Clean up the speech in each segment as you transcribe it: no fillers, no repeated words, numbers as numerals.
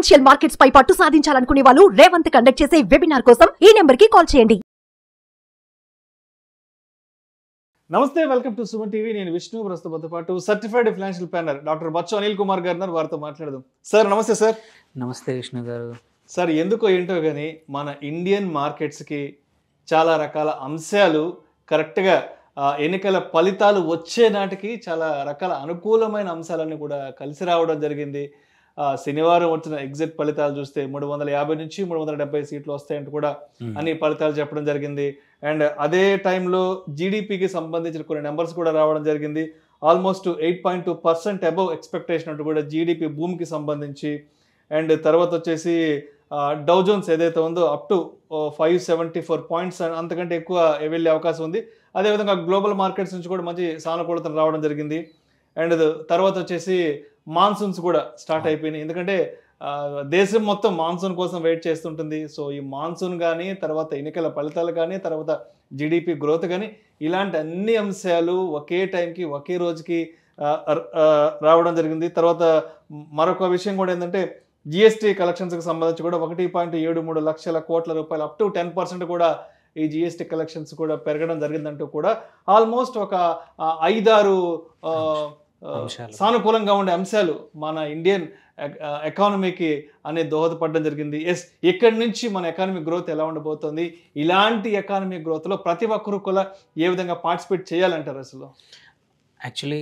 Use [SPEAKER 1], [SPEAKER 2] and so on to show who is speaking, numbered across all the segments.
[SPEAKER 1] Financial markets పై పట్టు సాధించాలనుకునే వాళ్ళు Revanth conduct చేసే వెబినార్ కోసం ఈ నెంబర్ కి కాల్ చేయండి.
[SPEAKER 2] నమస్తే, వెల్కమ్ టు సుమన్ టీవీ. నేను విష్ణు. ప్రస్తుతంతో పాటు certified financial planner doctor Bachchu Anil Kumar గారు వారితో మాట్లాడదాం. సార్ నమస్తే. సార్
[SPEAKER 3] నమస్తే విష్ణు గారు.
[SPEAKER 2] సార్, ఎందుకో ఏంటో కానీ మన ఇండియన్ మార్కెట్స్కి చాలా రకాల అంశాలు కరెక్ట్గా ఎన్నికల ఫలితాలు వచ్చే నాటికి చాలా రకాల అనుకూలమైన అంశాలన్నీ కూడా కలిసి రావడం జరిగింది. శనివారం వచ్చిన ఎగ్జిట్ ఫలితాలు చూస్తే 350 నుంచి 370 సీట్లు వస్తాయంటూ కూడా అన్ని ఫలితాలు చెప్పడం జరిగింది. అండ్ అదే టైంలో జీడిపికి సంబంధించిన కొన్ని నెంబర్స్ కూడా రావడం జరిగింది. ఆల్మోస్ట్ 8.2% అబవ్ ఎక్స్పెక్టేషన్ అంటూ కూడా జీడిపి భూమికి సంబంధించి. అండ్ తర్వాత వచ్చేసి డౌ జోన్స్ ఏదైతే ఉందో అప్ టు 574 పాయింట్స్ అంతకంటే ఎక్కువ వెళ్ళే అవకాశం ఉంది. అదేవిధంగా గ్లోబల్ మార్కెట్స్ నుంచి కూడా మంచి సానుకూలత రావడం జరిగింది. అండ్ తర్వాత వచ్చేసి మాన్సూన్స్ కూడా స్టార్ట్ అయిపోయినాయి. ఎందుకంటే దేశం మొత్తం మాన్సూన్ కోసం వెయిట్ చేస్తుంటుంది. సో ఈ మాన్సూన్ కానీ, తర్వాత ఎన్నికల ఫలితాలు కానీ, తర్వాత జీడిపి గ్రోత్ కానీ, ఇలాంటి అన్ని అంశాలు ఒకే టైంకి ఒకే రోజుకి రావడం జరిగింది. తర్వాత మరొక విషయం కూడా ఏంటంటే జిఎస్టీ కలెక్షన్స్కి సంబంధించి కూడా 1.73 లక్షల కోట్ల రూపాయలు అప్ టు 10% కూడా ఈ జిఎస్టీ కలెక్షన్స్ కూడా పెరగడం జరిగిందంటూ కూడా ఆల్మోస్ట్ ఒక 5-6 సానుకూలంగా ఉండే అంశాలు మన ఇండియన్ ఎకానమీకి అనేది దోహదపడడం జరిగింది. ఇక్కడి నుంచి మన ఎకానమీ గ్రోత్ ఎలా ఉండబోతుంది, ఇలాంటి ఎకానమీ గ్రోత్లో ప్రతి ఒక్కరు కూడా ఏ విధంగా పార్టిసిపేట్ చేయాలంటారు? అసలు
[SPEAKER 3] యాక్చువల్లీ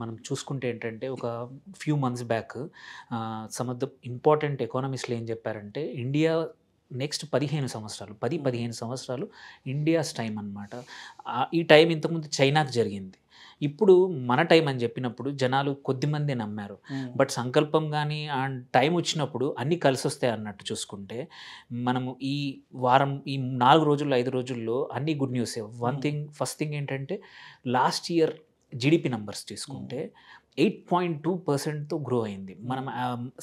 [SPEAKER 3] మనం చూసుకుంటే ఏంటంటే ఒక few months back some of the important ఎకానమిస్ట్లు ఏం చెప్పారంటే ఇండియా నెక్స్ట్ 15 సంవత్సరాలు 10-15 సంవత్సరాలు ఇండియాస్ టైం అనమాట. ఈ టైం ఇంతకుముందు చైనాకు జరిగింది. ఇప్పుడు మన టైం అని చెప్పినప్పుడు జనాలు కొద్దిమంది నమ్మారు. బట్ సంకల్పం కానీ అండ్ టైం వచ్చినప్పుడు అన్నీ కలిసి వస్తాయి అన్నట్టు చూసుకుంటే మనము ఈ వారం ఈ 4 రోజుల్లో 5 రోజుల్లో అన్ని గుడ్ న్యూసే. ఫస్ట్ థింగ్ ఏంటంటే లాస్ట్ ఇయర్ జీడిపి నెంబర్స్ తీసుకుంటే 8.2%తో గ్రో అయింది. మనం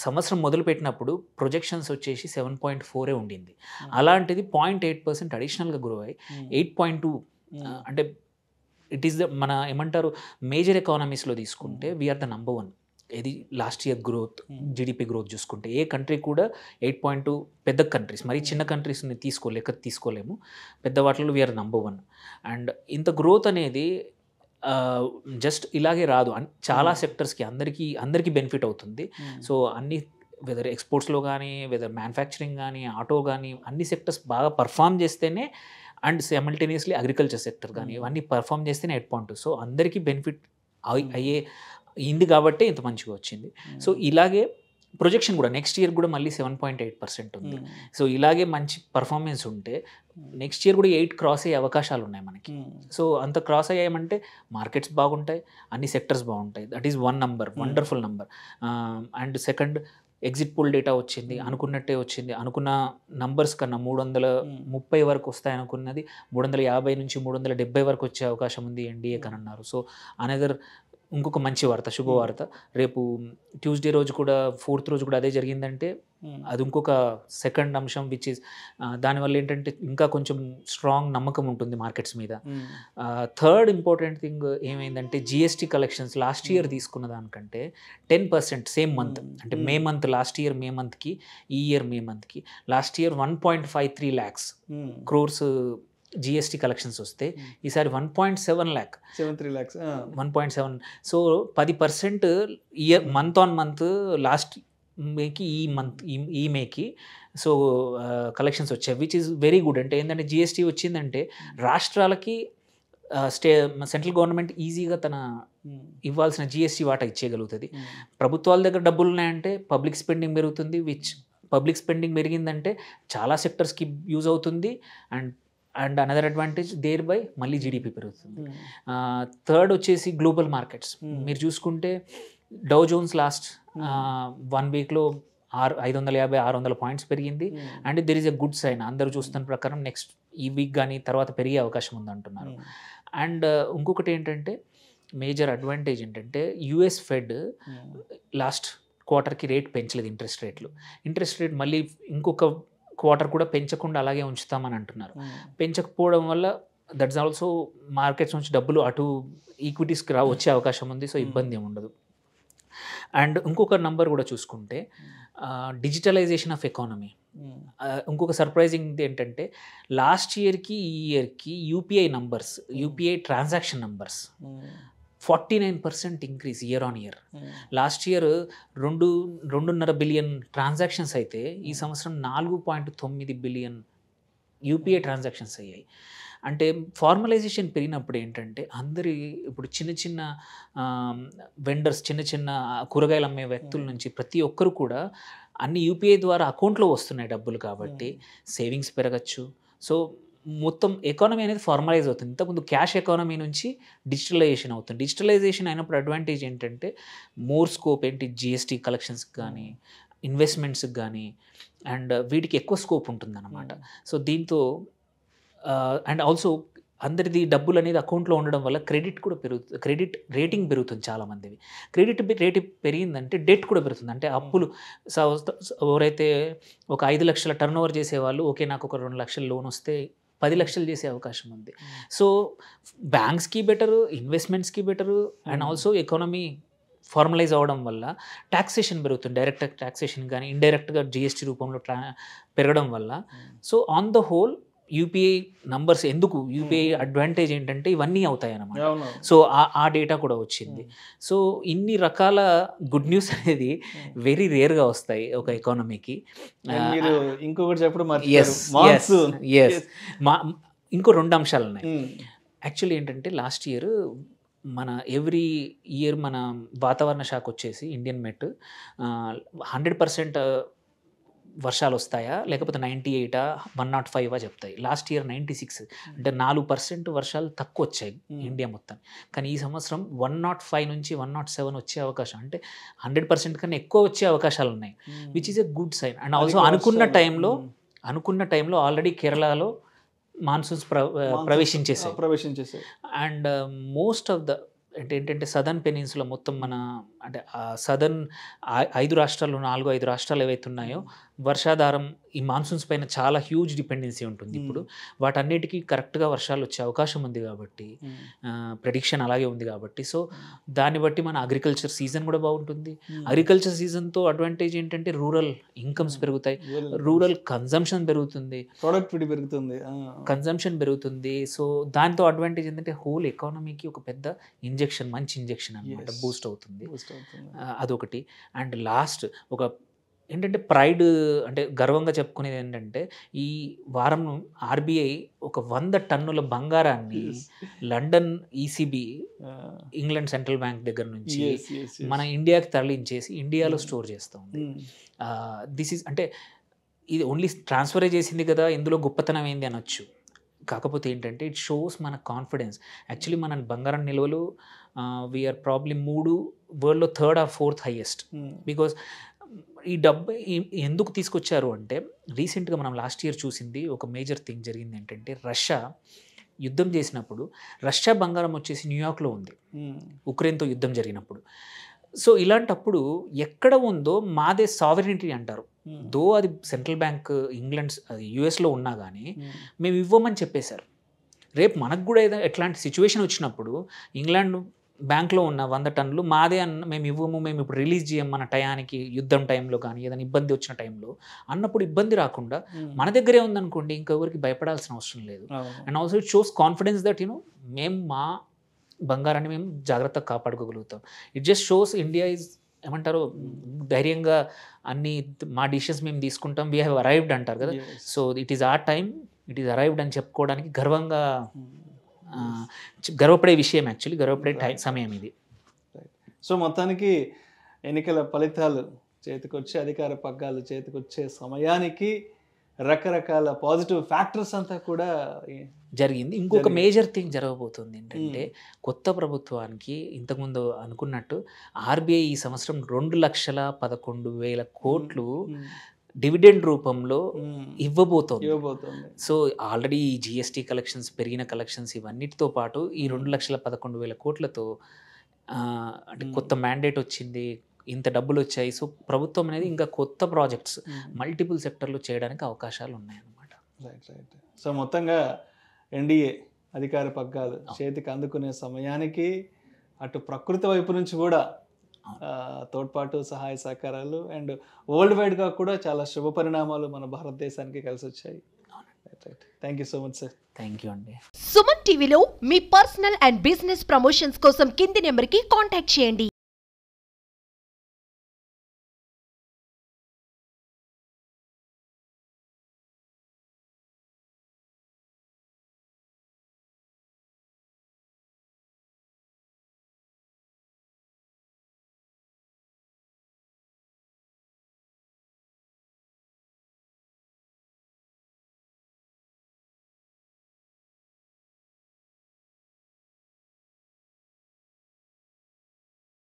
[SPEAKER 3] సంవత్సరం మొదలుపెట్టినప్పుడు ప్రొజెక్షన్స్ వచ్చేసి 7.4 ఉండింది. అలాంటిది 0.8% అడిషనల్గా గ్రో అయ్యి 8.2 అంటే ఇట్ ఈస్ ద మన ఏమంటారు మేజర్ ఎకానమీస్లో తీసుకుంటే వీఆర్ ద నంబర్ 1. ఇది last year growth GDP growth చూసుకుంటే ఏ కంట్రీ కూడా 8.2 పెద్ద కంట్రీస్, మరి చిన్న కంట్రీస్ని తీసుకోలేము, పెద్ద వాటిలో వీఆర్ నంబర్ 1. అండ్ ఇంత గ్రోత్ అనేది జస్ట్ ఇలాగే రాదు. చాలా సెక్టర్స్కి అందరికీ బెనిఫిట్ అవుతుంది. సో అన్ని వెదర్ ఎక్స్పోర్ట్స్లో కానీ, వెదర్ మ్యానుఫ్యాక్చరింగ్ కానీ, ఆటో కానీ అన్ని సెక్టర్స్ బాగా పర్ఫామ్ చేస్తేనే, అండ్ సైమల్టేనియస్లీ అగ్రికల్చర్ సెక్టర్ కానీ ఇవన్నీ పర్ఫామ్ చేస్తేనే 8.2. సో అందరికీ బెనిఫిట్ అయింది కాబట్టి ఇంత మంచిగా వచ్చింది. సో ఇలాగే ప్రొజెక్షన్ కూడా నెక్స్ట్ ఇయర్ కూడా మళ్ళీ 7.8% ఉంది. సో ఇలాగే మంచి పర్ఫార్మెన్స్ ఉంటే నెక్స్ట్ ఇయర్ కూడా 8 క్రాస్ అయ్యే అవకాశాలు ఉన్నాయి మనకి. సో అంత క్రాస్ అయ్యామంటే మార్కెట్స్ బాగుంటాయి, అన్ని సెక్టర్స్ బాగుంటాయి. That is one number, wonderful number. And second, exit poll data వచ్చింది, అనుకున్నట్టే వచ్చింది. అనుకున్న నంబర్స్ కన్నా 330 వరకు వస్తాయి అనుకున్నది 350 నుంచి 370 వరకు వచ్చే అవకాశం ఉంది ఎన్డీఏ కని అన్నారు. సో అనదర్ ఇంకొక మంచి వార్త, శుభవార్త. రేపు ట్యూస్డే రోజు కూడా 4th రోజు కూడా అదే జరిగిందంటే అది ఇంకొక సెకండ్ అంశం విచ్ ఈస్ దానివల్ల ఏంటంటే ఇంకా కొంచెం స్ట్రాంగ్ నమ్మకం ఉంటుంది మార్కెట్స్ మీద. థర్డ్ ఇంపార్టెంట్ థింగ్ ఏమైందంటే జిఎస్టీ కలెక్షన్స్ లాస్ట్ ఇయర్ తీసుకున్న దానికంటే 10% సేమ్ మంత్ అంటే May month, last year May మంత్కి ఈ ఇయర్ మే మంత్కి last year 1.53 lakhs crores GST collections వస్తే ఈసారి 1.7 lakh 1.7. So 10% year month on month last మేకి ఈ మేకి సో కలెక్షన్స్ వచ్చాయి, విచ్ ఈస్ వెరీ గుడ్. అంటే ఏంటంటే జిఎస్టీ వచ్చిందంటే రాష్ట్రాలకి సెంట్రల్ గవర్నమెంట్ ఈజీగా తన ఇవ్వాల్సిన జిఎస్టీ వాటా ఇచ్చేయగలుగుతుంది. ప్రభుత్వాల దగ్గర డబ్బులు ఉన్నాయంటే పబ్లిక్ స్పెండింగ్ పెరుగుతుంది, పబ్లిక్ స్పెండింగ్ పెరిగిందంటే చాలా సెక్టర్స్కి యూజ్ అవుతుంది. And another advantage thereby మళ్ళీ జీడిపి పెరుగుతుంది. థర్డ్ వచ్చేసి గ్లోబల్ మార్కెట్స్. మీరు చూసుకుంటే డౌ జోన్స్ లాస్ట్ 1 వీక్లో 550-600 పాయింట్స్ పెరిగింది. And there is a good sign. అందరూ చూస్తున్న ప్రకారం నెక్స్ట్ ఈ వీక్ కానీ తర్వాత పెరిగే అవకాశం ఉందంటున్నారు. అండ్ ఇంకొకటి ఏంటంటే మేజర్ అడ్వాంటేజ్ ఏంటంటే యుఎస్ ఫెడ్ లాస్ట్ క్వార్టర్కి రేట్ పెంచలేదు, ఇంట్రెస్ట్ రేట్ మళ్ళీ ఇంకొక క్వార్టర్ కూడా పెంచకుండా అలాగే ఉంచుతామని అంటున్నారు. పెంచకపోవడం వల్ల దట్స్ ఆల్సో మార్కెట్స్ నుంచి డబ్బులు అటు ఈక్విటీస్కి వచ్చే అవకాశం ఉంది. సో ఇబ్బంది ఏమి ఉండదు. అండ్ ఇంకొక నంబర్ కూడా చూసుకుంటే డిజిటలైజేషన్ ఆఫ్ ఎకానమీ. ఇంకొక సర్ప్రైజింగ్ ఏంటంటే లాస్ట్ ఇయర్కి ఈ ఇయర్కి UPI numbers, UPI transaction numbers 49% increase year on year. Last year 2.5 billion transactions అయితే ఈ సంవత్సరం 4.9 బిలియన్ యూపీఐ ట్రాన్సాక్షన్స్ అయ్యాయి. అంటే ఫార్మలైజేషన్ పెరిగినప్పుడు ఏంటంటే అందరి ఇప్పుడు చిన్న చిన్న వెండర్స్, చిన్న చిన్న కూరగాయలు అమ్మే వ్యక్తుల నుంచి ప్రతి ఒక్కరు కూడా అన్ని యూపీఐ ద్వారా అకౌంట్లో వస్తున్నాయి డబ్బులు, కాబట్టి సేవింగ్స్ పెరగచ్చు. సో మొత్తం ఎకానమీ అనేది ఫార్మలైజ్ అవుతుంది. ఇంతకుముందు క్యాష్ ఎకానమీ నుంచి డిజిటలైజేషన్ అవుతుంది. డిజిటలైజేషన్ అయినప్పుడు అడ్వాంటేజ్ ఏంటంటే మోర్ స్కోప్ ఏంటి, జిఎస్టీ కలెక్షన్స్కి కానీ ఇన్వెస్ట్మెంట్స్కి కానీ అండ్ వీటికి ఎక్కువ స్కోప్ ఉంటుంది అన్నమాట. సో దీంతో అండ్ ఆల్సో అందరిది డబ్బులు అనేది అకౌంట్లో ఉండడం వల్ల క్రెడిట్ కూడా పెరుగుతుంది, క్రెడిట్ రేటింగ్ పెరుగుతుంది చాలామందివి. క్రెడిట్ రేటింగ్ పెరిగిందంటే డెట్ కూడా పెరుగుతుంది. అంటే అప్పులు ఎవరైతే ఒక 5 లక్షల టర్న్ ఓవర్ చేసేవాళ్ళు, ఓకే నాకు ఒక 2 లక్షల లోన్ వస్తే 10 లక్షలు చేసే అవకాశం ఉంది. సో బ్యాంక్స్కి బెటరు, ఇన్వెస్ట్మెంట్స్కి better and also economy formalise అవ్వడం వల్ల ట్యాక్సేషన్ పెరుగుతుంది. డైరెక్ట్ ట్యాక్సేషన్ కానీ ఇండైరెక్ట్గా జిఎస్టీ రూపంలో పెరగడం వల్ల. So on the whole UPI numbers ఎందుకు, యూపీఐ అడ్వాంటేజ్ ఏంటంటే ఇవన్నీ అవుతాయి అన్నమాట. సో ఆ డేటా కూడా వచ్చింది. సో ఇన్ని రకాల గుడ్ న్యూస్ అనేది వెరీ రేర్గా వస్తాయి ఒక ఎకానమీకి.
[SPEAKER 2] ఇంకొకటి చెప్పడం
[SPEAKER 3] ఇంకో 2 అంశాలు ఉన్నాయి. యాక్చువల్లీ ఏంటంటే లాస్ట్ ఇయర్ మన ఎవ్రీ ఇయర్ మన వాతావరణ శాఖ వచ్చేసి ఇండియన్ మెట్ 100% వర్షాలు వస్తాయా లేకపోతే 98 105 చెప్తాయి. లాస్ట్ ఇయర్ 96, అంటే 4% వర్షాలు తక్కువ వచ్చాయి ఇండియా మొత్తం. కానీ ఈ సంవత్సరం 105 నుంచి 107 వచ్చే అవకాశం, అంటే 100% కన్నా ఎక్కువ వచ్చే అవకాశాలు ఉన్నాయి, which is a good sign. And also అనుకున్న టైంలో ఆల్రెడీ కేరళలో మాన్సూన్స్ ప్రవేశించేసాయి. అండ్ మోస్ట్ ఆఫ్ ద ఏంటంటే సదర్న్ పెనిన్సులా మొత్తం మన అంటే సదర్న్ 5 రాష్ట్రాలు 4-5 రాష్ట్రాలు ఏవైతే ఉన్నాయో వర్షాధారం ఈ మాన్సూన్స్ పైన చాలా హ్యూజ్ డిపెండెన్సీ ఉంటుంది. ఇప్పుడు వాటన్నిటికీ కరెక్ట్గా వర్షాలు వచ్చే అవకాశం ఉంది కాబట్టి, ప్రెడిక్షన్ అలాగే ఉంది కాబట్టి, సో దాన్ని బట్టి మన అగ్రికల్చర్ సీజన్ కూడా బాగుంటుంది. అగ్రికల్చర్ సీజన్తో అడ్వాంటేజ్ ఏంటంటే రూరల్ ఇన్కమ్స్ పెరుగుతాయి, రూరల్ కన్జంప్షన్ పెరుగుతుంది,
[SPEAKER 2] ప్రొడక్టివిటీ పెరుగుతుంది,
[SPEAKER 3] కన్జంప్షన్ పెరుగుతుంది. సో దాంతో అడ్వాంటేజ్ ఏంటంటే హోల్ ఎకానమీకి ఒక పెద్ద ఇంజెక్షన్, మంచి ఇంజెక్షన్ అన్నమాట, బూస్ట్ అవుతుంది. అదొకటి. అండ్ లాస్ట్ ఒక ఏంటంటే ప్రైడ్, అంటే గర్వంగా చెప్పుకునేది ఏంటంటే ఈ వారం ఆర్బీఐ ఒక 100 టన్నుల బంగారాన్ని London ECB England central bank దగ్గర నుంచి మన ఇండియాకి తరలించేసి ఇండియాలో స్టోర్ చేస్తూ ఉంది. దిస్ ఈజ్ అంటే ఇది ఓన్లీ ట్రాన్స్ఫరే చేసింది కదా, ఇందులో గొప్పతనం ఏంది అనొచ్చు. కాకపోతే ఏంటంటే ఇట్ షోస్ మన కాన్ఫిడెన్స్. యాక్చువల్లీ మన బంగారం నిల్వలు వీఆర్ ప్రాబ్లీ వరల్డ్లో 3rd or 4th highest. Because ఈ డబ్బు ఎందుకు తీసుకొచ్చారు అంటే రీసెంట్గా మనం లాస్ట్ ఇయర్ చూసింది ఒక మేజర్ థింగ్ జరిగింది ఏంటంటే రష్యా యుద్ధం చేసినప్పుడు రష్యా బంగారం వచ్చేసి న్యూయార్క్లో ఉంది ఉక్రెయిన్తో యుద్ధం జరిగినప్పుడు. సో ఇలాంటప్పుడు ఎక్కడ ఉందో మాదే సావరెనిటీ అంటారు. దో అది సెంట్రల్ బ్యాంక్ ఇంగ్లాండ్ యుఎస్లో ఉన్నా కానీ మేము ఇవ్వమని చెప్పేశారు. రేపు మనకు కూడా ఏదో ఎట్లాంటి సిచ్యువేషన్ వచ్చినప్పుడు ఇంగ్లాండ్ బ్యాంక్లో ఉన్న 100 టన్నులు మాదే మేము ఇవ్వము, మేము ఇప్పుడు రిలీజ్ చేయం మన టయానికి, యుద్ధం టైంలో కానీ ఏదైనా ఇబ్బంది వచ్చిన టైంలో అన్నప్పుడు ఇబ్బంది రాకుండా మన దగ్గరే ఉందనుకోండి, ఇంకెవరికి భయపడాల్సిన అవసరం లేదు. And also it shows confidence that మేము మా బంగారాన్ని మేము జాగ్రత్తగా కాపాడుకోగలుగుతాం. It just shows India is ఏమంటారు ధైర్యంగా అన్ని మా డిసిషన్స్ మేము తీసుకుంటాం, వీ హ్యావ్ అరైవ్డ్ అంటారు కదా. So it is our time, it is arrived అని చెప్పుకోవడానికి గర్వపడే విషయం, యాక్చువల్లీ గర్వపడే సమయం ఇది.
[SPEAKER 2] సో మొత్తానికి ఎన్నికల ఫలితాలు చేతికొచ్చి అధికార పగ్గాలు చేతికొచ్చే సమయానికి రకరకాల పాజిటివ్ ఫ్యాక్టర్స్ అంతా కూడా
[SPEAKER 3] జరిగింది. ఇంకొక మేజర్ థింగ్ జరగబోతుంది ఏంటంటే కొత్త ప్రభుత్వానికి ఇంతకుముందు అనుకున్నట్టు ఆర్బీఐ ఈ సంవత్సరం 2,11,000 కోట్లు డివిడెండ్ రూపంలో ఇవ్వబోతోంది. సో ఆల్రెడీ ఈ జిఎస్టీ కలెక్షన్స్, పెరిగిన కలెక్షన్స్ ఇవన్నిటితో పాటు ఈ 2,11,000 కోట్లతో అంటే కొత్త మ్యాండేట్ వచ్చింది, ఇంత డబ్బులు వచ్చాయి. సో ప్రభుత్వం అనేది ఇంకా కొత్త ప్రాజెక్ట్స్ మల్టిపుల్ సెక్టర్లో చేయడానికి అవకాశాలు ఉన్నాయన్నమాట.
[SPEAKER 2] రైట్. సో మొత్తంగా ఎన్డీఏ అధికార పగ్గాలు చేతికి అందుకునే సమయానికి అటు ప్రకృతి వైపు నుంచి కూడా తోడ్పాటు సహాయ సహకారాలు అండ్ వరల్డ్ వైడ్గా కూడా చాలా శుభ పరిణామాలు మన భారతదేశానికి కలిసి వచ్చాయి. Thank you so much sir.
[SPEAKER 3] Thank you అండి.
[SPEAKER 1] సుమన్ టీవీలో మీ పర్సనల్ అండ్ బిజినెస్ ప్రమోషన్స్ కోసం కింది నెంబర్కి కాంటాక్ట్ చేయండి.